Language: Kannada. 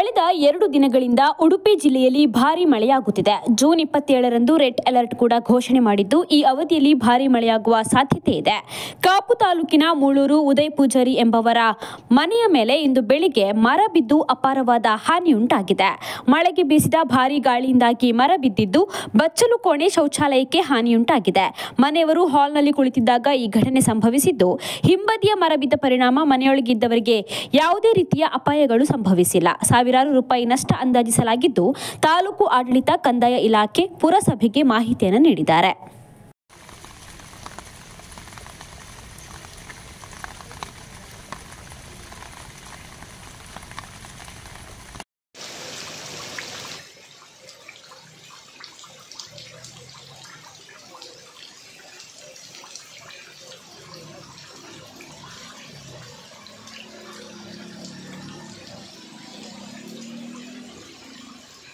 ಕಳೆದ 2 ದಿನಗಳಿಂದ ಉಡುಪಿ ಜಿಲ್ಲೆಯಲ್ಲಿ ಭಾರೀ ಮಳೆಯಾಗುತ್ತಿದೆ. ಜೂನ್ 27ರಂದು ರೆಡ್ ಅಲರ್ಟ್ ಕೂಡ ಘೋಷಣೆ ಮಾಡಿದ್ದು, ಈ ಅವಧಿಯಲ್ಲಿ ಭಾರೀ ಮಳೆಯಾಗುವ ಸಾಧ್ಯತೆ ಇದೆ. ಕಾಪು ತಾಲೂಕಿನ ಮೂಳೂರು ಉದಯ್ ಪೂಜಾರಿ ಎಂಬವರ ಮನೆಯ ಮೇಲೆ ಇಂದು ಬೆಳಿಗ್ಗೆ ಮರ ಬಿದ್ದು ಅಪಾರವಾದ ಹಾನಿಯುಂಟಾಗಿದೆ. ಮಳೆಗೆ ಬೀಸಿದ ಭಾರೀ ಗಾಳಿಯಿಂದಾಗಿ ಮರ ಬಿದ್ದಿದ್ದು, ಬಚ್ಚಲು ಕೋಣೆ ಶೌಚಾಲಯಕ್ಕೆ ಹಾನಿಯುಂಟಾಗಿದೆ. ಮನೆಯವರು ಹಾಲ್ನಲ್ಲಿ ಕುಳಿತಿದ್ದಾಗ ಈ ಘಟನೆ ಸಂಭವಿಸಿದ್ದು, ಹಿಂಬದಿಯ ಮರ ಬಿದ್ದ ಪರಿಣಾಮ ಮನೆಯೊಳಗಿದ್ದವರಿಗೆ ಯಾವುದೇ ರೀತಿಯ ಅಪಾಯಗಳು ಸಂಭವಿಸಿಲ್ಲ. ಸಾವಿರಾರು ರೂಪಾಯಿ ನಷ್ಟ ಅಂದಾಜಿಸಲಾಗಿದ್ದು, ತಾಲೂಕು ಆಡಳಿತ, ಕಂದಾಯ ಇಲಾಖೆ, ಪುರಸಭೆಗೆ ಮಾಹಿತಿಯನ್ನು ನೀಡಿದ್ದಾರೆ.